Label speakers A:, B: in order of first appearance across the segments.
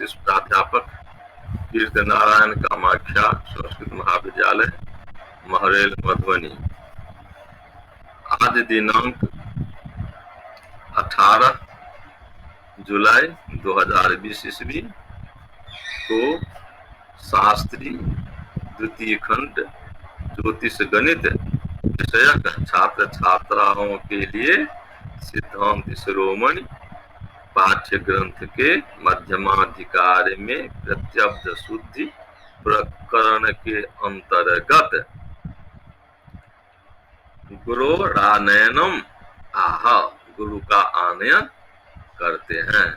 A: प्राध्यापक कीर्ति नारायण कामाख्या संस्कृत महाविद्यालय महरेल मधुबनी। आज दिनांक 18 जुलाई 2020 ईस्वी को शास्त्री द्वितीय खंड ज्योतिष गणित विषयक छात्र छात्राओं के लिए सिद्धांत शिरोमणि पाठ्य ग्रंथ के मध्यमाधिकार में प्रत्यब्द शुद्धि प्रकरण के अंतर्गत गुरोरानयनम आह, गुरु का आनयन करते हैं।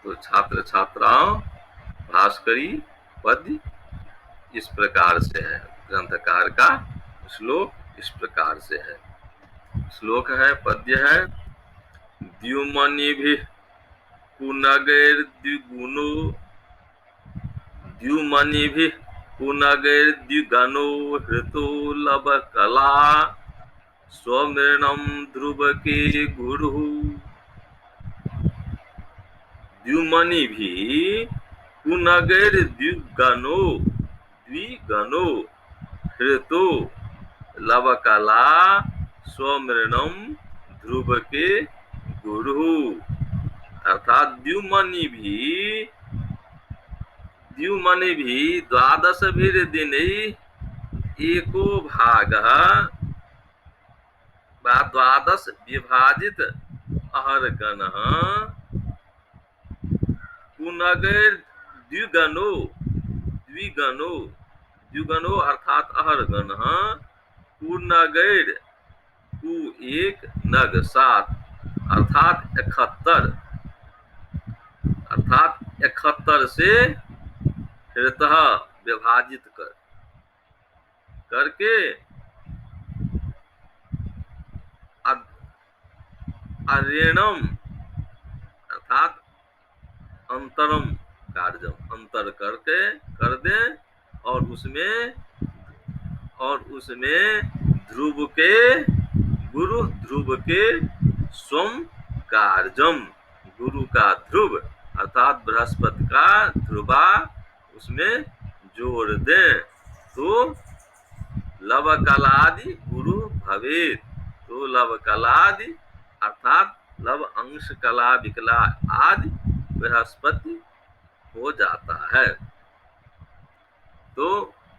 A: तो छात्र छात्राओं, भास्करी पद्य इस प्रकार से है। ग्रंथकार का श्लोक इस प्रकार से है। श्लोक है, पद्य है, द्युमनिभिः पुनगैर्द्विगुणो द्युमनिभिः पुनगैर्द्विगणो हृतो लवकला स्वमृणं ध्रुवके गुरुः। द्युमनिभिः पुनगैर्द्विगणो हृतो लवकला स्वमृणं ध्रुवके गुरुः। अर्थात द्युमनिभिः द्वादशभिर्दिनैः एको भागः वा द्वादश विभाजित अहर्गणः द्विगणो अर्थात अहर्गणः पुनगैर कु एक नग 7 अर्थात 71 से हृतः विभाजित करके अरेणम अर्थात अंतरम कार्यम अंतर करके कर दे और उसमें ध्रुव के स्वम कार्यम गुरु का ध्रुव अर्थात बृहस्पति का ध्रुवा उसमें जोड़ दे तो लवकलादि गुरु भवेत। तो लवकलादि अर्थात लव अंश कला विकला आदि बृहस्पति हो जाता है। तो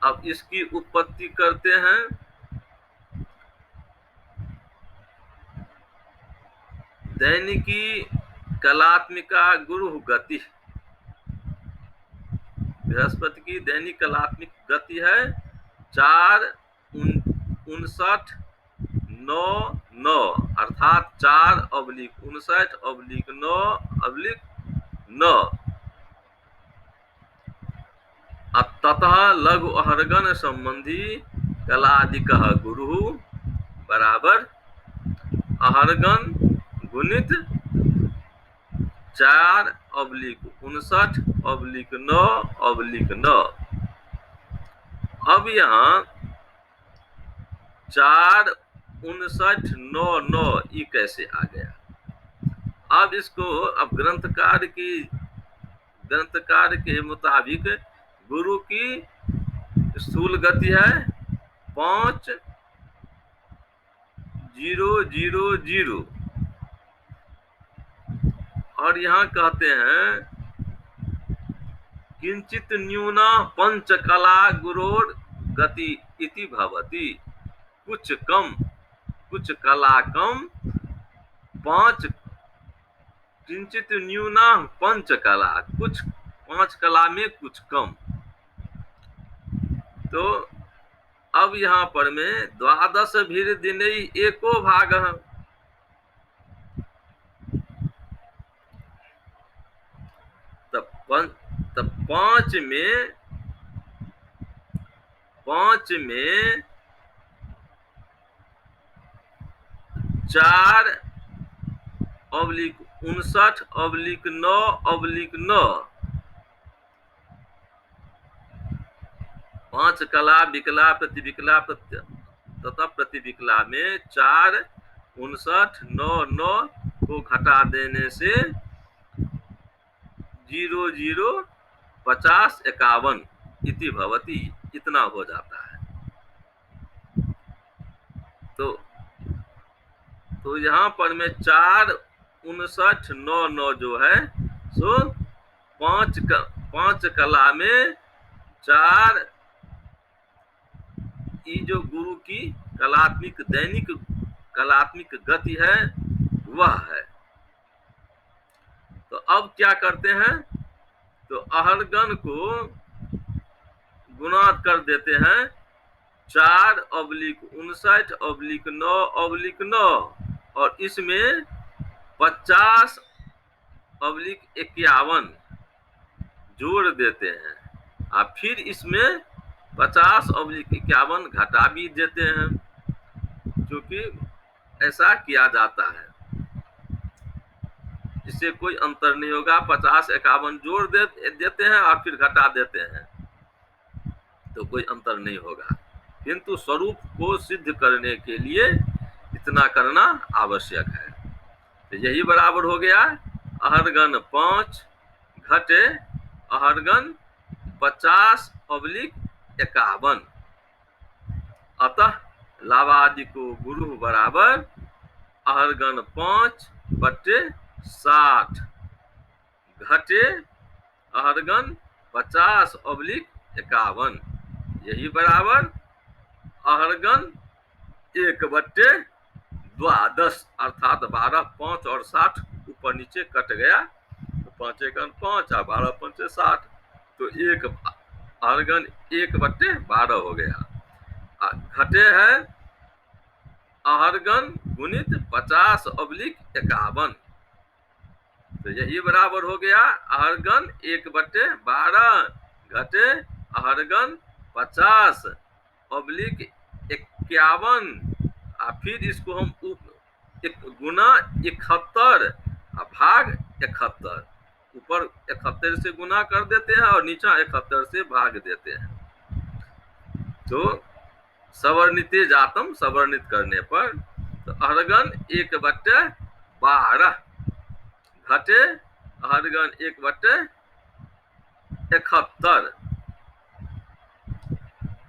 A: अब इसकी उत्पत्ति करते हैं। दैनिकी कलात्मिका गुरु गति, बृहस्पति की दैनिक कलात्मिक गति है 4-59-9 अर्थात 4/59/9/9। ततः लघु अहर्गण संबंधी कलादिक गुरु बराबर अहर्गण गुणित 4/59/9/9। अब यहाँ 4-59-9 ये कैसे आ गया? अब इसको ग्रंथकार के मुताबिक गुरु की स्थूल गति है 5-0-0-0 और यहाँ कहते हैं किंचित न्यूना पंचकला गुरोर गति इति भवति। कुछ कला कम 5 किंचित न्यूना पंचकला, कुछ 5 कला में कुछ कम। तो अब यहाँ पर में द्वादश भीर दिन एको भाग, तब 5 में 4/59/9/9 5 कला विकला प्रतिविकला तथा प्रतिविकला में 4-59-9 को घटा देने से 005051 इति भवति, इतना हो जाता है। तो यहाँ पर में 4 59 9 9 जो है सो पांच कला में 4 ये जो गुरु की कलात्मिक दैनिक कलात्मिक गति है वह है। तो अब क्या करते हैं, तो अहरगन को गुणा कर देते हैं 4/59/9/9 और इसमें 50/51 जोड़ देते हैं और फिर इसमें 50/51 घटा भी देते हैं, क्योंकि ऐसा किया जाता है, इससे कोई अंतर नहीं होगा। 50-51 जोड़ देते हैं और फिर घटा देते हैं तो कोई अंतर नहीं होगा, किंतु स्वरूप को सिद्ध करने के लिए इतना करना आवश्यक है। तो यही बराबर हो गया अहरगन 5 घटे अहरगन 50/51। अतः लावादि को गुरु बराबर अहरगन 5/60 घटे अहरगन 50/51, यही बराबर अहरगन 1/12 अर्थात 12 5 और 60 ऊपर नीचे कट गया तो 5 एकन 5 और 12 पंचे 60, तो एक अहरगन 1/12 हो गया। घटे है अहरगन गुणित 50/51, तो यही बराबर हो गया अहरगन 1/12 घटे अहरगन 50/51 और फिर इसको हम गुना 71 भाग 71, ऊपर 71 से गुना कर देते हैं और नीचा 71 से भाग देते हैं। तो सवर्णिते जातम सवर्णित करने पर तो अहरगन 1/12 घटे अहरगन 1/71।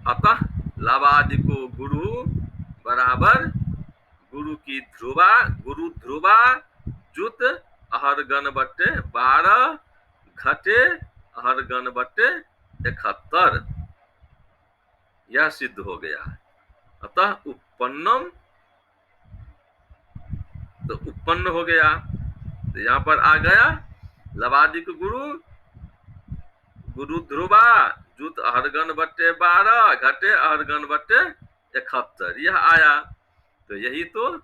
A: अतः लावादि को गुरु बराबर गुरु ध्रुवा जुत अहरगन 12 घटे अहरगन 71, यह सिद्ध हो गया। अतः उत्पन्नम, तो उत्पन्न हो गया, तो यहाँ पर आ गया लवादिक गुरु ध्रुवा जुत अहरगन 12 घटे अहरगन 71, यह आया। तो यही तो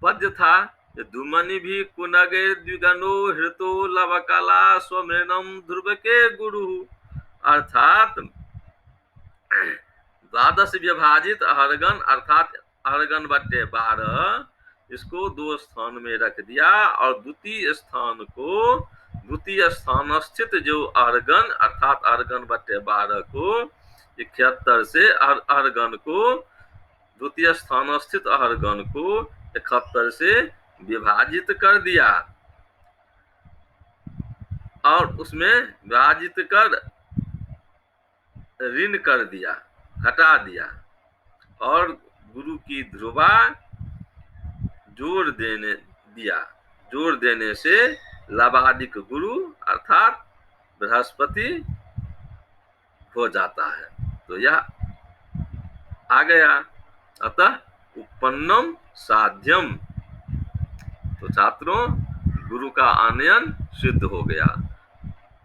A: पद्य था, धुमनि भी कुनगे द्विगनो हृतो लवकला स्वमृणम ध्रुव के गुरु, अर्थात 12 विभाजित अहरगन अर्थात अहरगन 12 इसको 2 स्थान में रख दिया और द्वितीय स्थान स्थित जो अहरगन अर्थात अहरगन 12 को 71 से अहरगन को द्वितीय स्थान स्थित अहरगन को 71 से विभाजित कर दिया और उसमें विभाजित कर ऋण कर दिया, घटा दिया और गुरु की ध्रुवा जोड़ देने से लाभादिक गुरु अर्थात बृहस्पति हो जाता है। तो यह आ गया। अतः उपन्नम साध्यम, तो छात्रों गुरु का आनयन सिद्ध हो गया।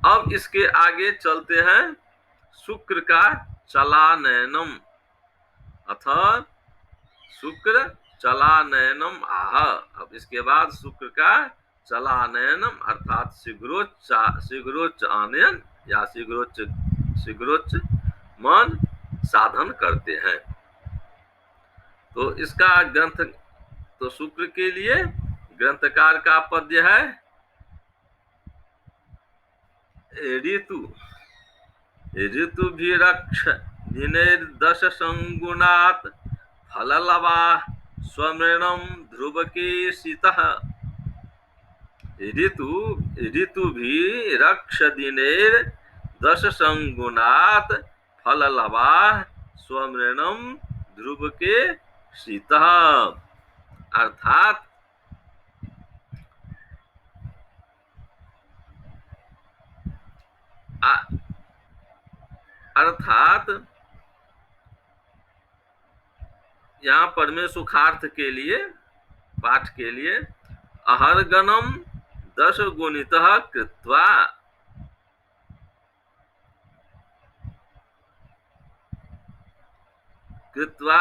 A: अब इसके आगे चलते हैं शुक्र का चलानयनम, अर्थात शुक्र चलानयनम आह। अब इसके बाद शुक्र का चलानयनम अर्थात शीघ्रोच्च आनयन या शीघ्रोच्च मन साधन करते हैं। तो इसका ग्रंथ, तो शुक्र के लिए ग्रंथकार का पद्य है ऋतु भी रक्ष दिनेर्दश संगुणात फललवा स्वमृणम ध्रुव के शीतः। ऋतु ऋतु भी रक्ष दिनेर दश संगुणात फल लवा स्वमृणम ध्रुव के शीतः। अर्थात अर्थात यहाँ पर में सुखार्थ के लिए, पाठ के लिए, अहर्गनम 10 गुणितः कृत्वा कृत्वा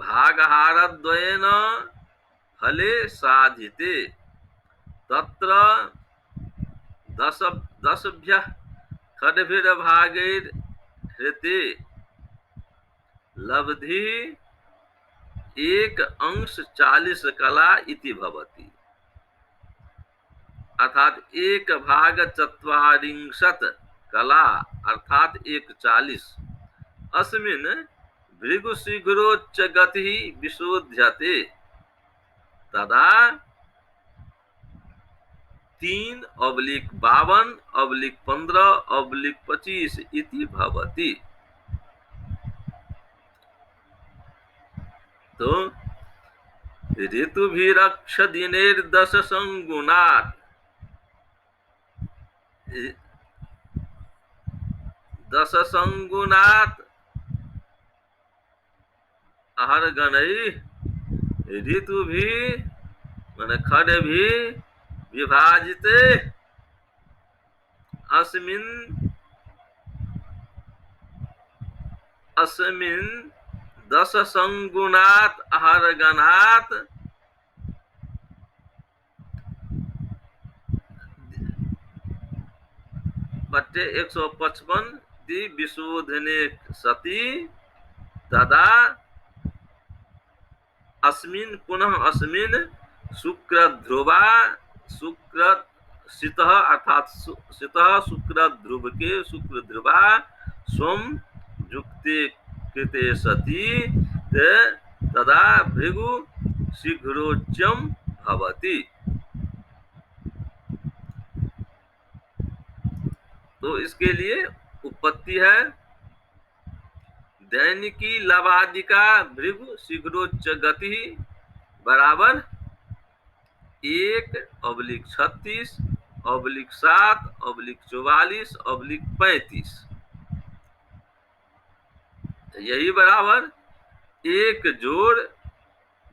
A: भागहारद्वयेन फले साधिते तत्र दशभ्यः खड्भिर्भागैर्हृते लब्धि एक अंश 40 कला इति भवति। अर्थात एक भाग 40 कला अर्थात 1/40 अस्मिन् भृगुशीघ्रोच्च गति विशोध्यते तदा 3/52/15/25 इति भवति। तो ऋतुभिरक्ष दिनेर्दश संगुणात् दश संगुणात् अहर्गणै ऋतुभि माने खड्भि विभाजिते अस्मिन् दश संगुणात् अहर्गणात् बट्टे 155 दि विशोधने सति तदा अस्मिन् पुनः अस्मिन् शुक्र ध्रुवा शुक्र शीतः अर्थात शीतः शुक्र ध्रुव के शुक्र ध्रुवा स्वम युक्ते कृते सति तदा भृगु शीघ्रोच्यम भवति। तो इसके लिए उत्पत्ति है दैनिकी लवादिका भृगु शीघ्रोच्च गति बराबर 1/36/7/44/35। यही बराबर एक जोड़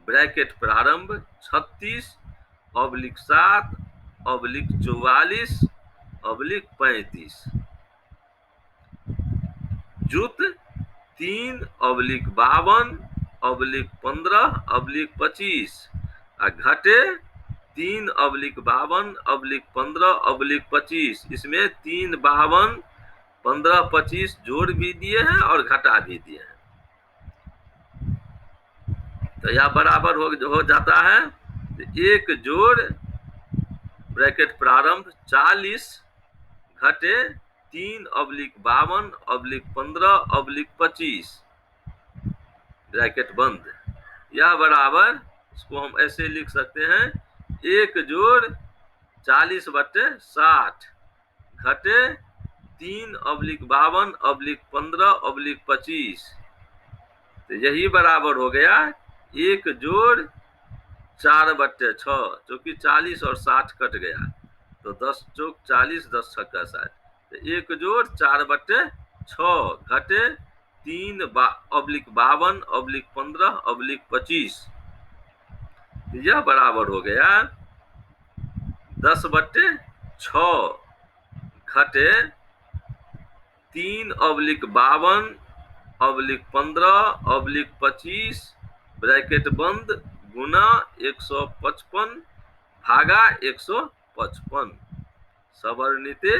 A: ब्रैकेट प्रारंभ 36/7/44/35 जुत 3/52/15/25 घटे 3/52/15/25। इसमें 3/52/15/25 जोड़ भी दिए हैं और घटा भी दिए हैं। तो यह बराबर हो जाता है एक जोड़ ब्रैकेट प्रारंभ 40 घटे 3/52/15/25 ब्रैकेट बंद। यह बराबर, इसको हम ऐसे लिख सकते हैं, एक जोड़ 40/60 घटे 3/52/15/25। तो यही बराबर हो गया एक जोड़ 4/6, जो कि 40 और 60 कट गया तो 10 चौक 40 10 छक्का 60। तो एक जोड़ 4/6 घटे 3/52/15/25। यह बराबर हो गया 10/6 घटे 3/52/15/25 ब्रैकेट बंद गुना 155 भागा 155 सवर्णिते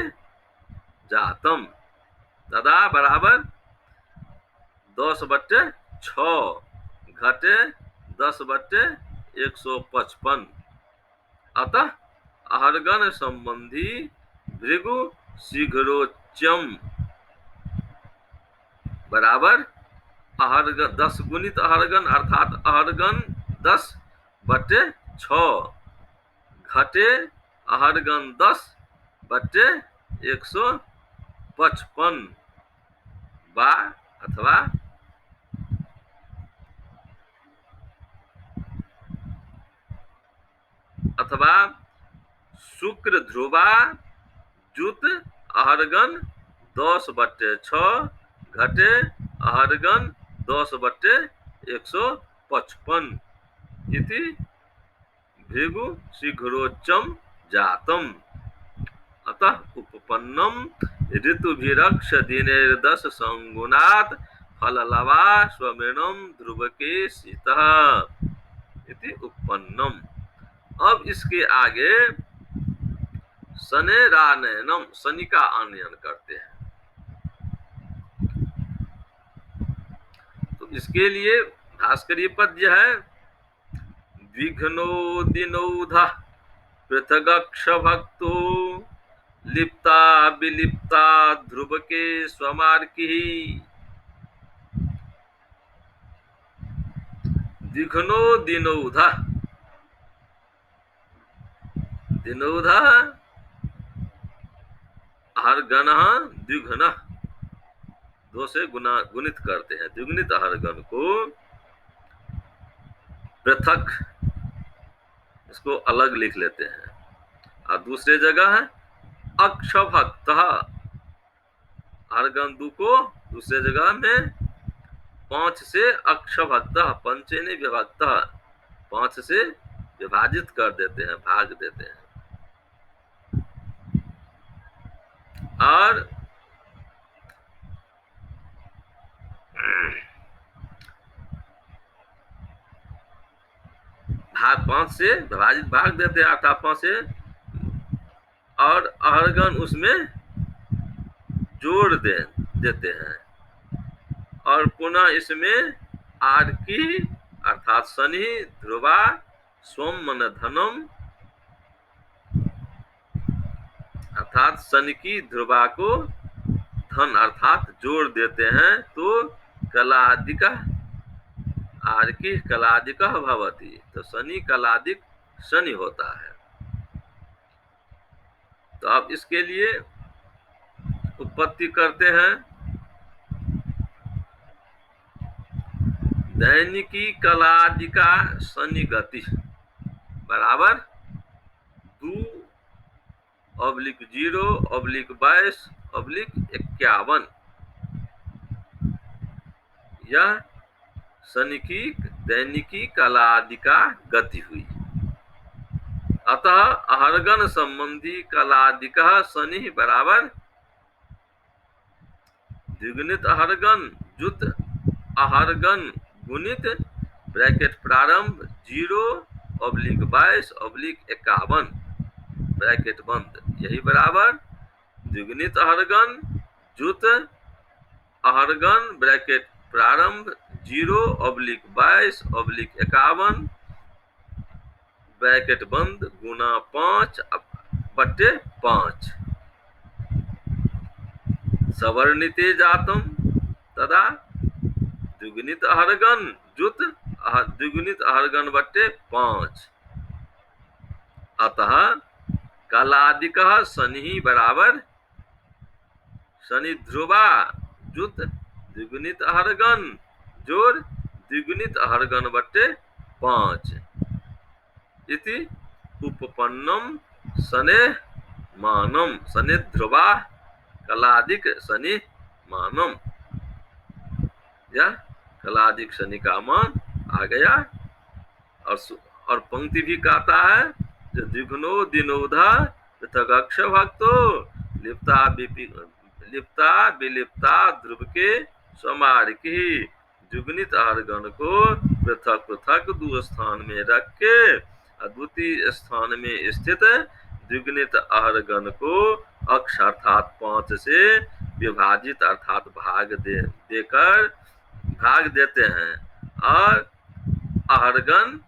A: जातम तदा बराबर 10/6 घटे 10/155। अतः अहर्गन संबंधी भृगु शीघ्रोच्यम बराबर 10 गुणित अहर्गन अर्थात अहर्गन 10/6 6 घटे अहरगन 10/155 बा अथवा शुक्र ध्रुवा जुत अहरगन 10/6 घटे अहरगन 10/155 इति भृगु शीघ्रोच्चम जातम। अतः उपपन्नम ऋतुभिरक्ष दिनेर्दश संगुणात् फललवा स्वमेणम ध्रुवके सीतः इति उपपन्नम। अब इसके आगे शनेरानयनम, शनि का आनयन करते हैं। तो इसके लिए भास्करी पद्य है, विघ्नो दिनौधा पृथगक्ष भक्तो लिप्ता विलिप्ता ध्रुव के स्वमार्की। विघ्नो दिनौधा, दिनौधा अहरगन द्विघ्न, दो से गुणित करते हैं, द्विगुणित अहरगन को पृथक, इसको अलग लिख लेते हैं। और दूसरे जगह है अक्षभक्त, अहरगन दु को दूसरे जगह में 5 से अक्षभक्त, पंचेने विभक्त, 5 से विभाजित कर देते हैं, भाग देते हैं। और भाग 5 से विभाजित भाग देते हैं, अर्थात 5 से, और अहरगन उसमें जोड़ देते हैं। और पुनः इसमें आर्की अर्थात शनि, ध्रुवा, सोम मन धनम अर्थात शनि की ध्रुवा को धन अर्थात जोड़ देते हैं। तो कलादिक आर्की कलादिक भवति, तो शनि कलादिक शनि होता है। तो अब इसके लिए उत्पत्ति करते हैं, दैनिकी कलादिका शनि गति बराबर 2/0/22/51। यह शनि की दैनिकी कलादिका गति हुई। अतः अहरगन संबंधी कलादिका शनि बराबर द्विगुणित अहरगन जुत अहरगन गुणित ब्रैकेट प्रारंभ 0/22/51 ब्रैकेट बंद, यही बराबर द्विगुणित अहरगन जुत अहरगन ब्रैकेट प्रारंभ 0/22/51 ब्रैकेट बंद गुना 5/5 सवर्णिते जातम तदा द्विगुणित अहरगन जुत द्विगुणित अहरगन बट्टे 5। अतः कलादिक शनि बराबर शनि ध्रुवा जुत द्विगुणित अहरगन जोड़ द्विगुणित अहरगन बट्टे 5 इति उपपन्नम शने मानम, शनि ध्रुवा कलादिक शनि मानम। यह कलादिक शनि का मान आ गया। और पंक्ति भी कहता है, जो द्विघ्नो दिनोधा पृथगक्ष भक्तो लिप्ता विलिप्ता ध्रुव के स्वमार्की। द्विगुणित अहरगन को पृथक पृथक 2 स्थान में रख के अद्वितीय स्थान में स्थित द्विगुणित अहरगन को अक्ष अर्थात 5 से विभाजित अर्थात भाग देते हैं और अहरगन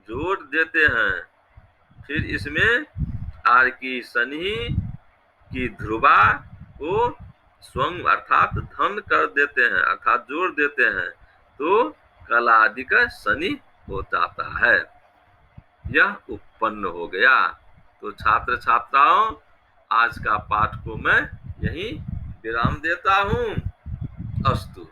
A: जोड़ देते हैं। फिर इसमें आर की शनि की ध्रुवा को स्वंग अर्थात धन कर देते हैं, अर्थात जोड़ देते हैं, तो कलादिक शनि हो जाता है। यह उत्पन्न हो गया। तो छात्र छात्राओं, आज का पाठ को मैं यहीं विराम देता हूँ। अस्तु।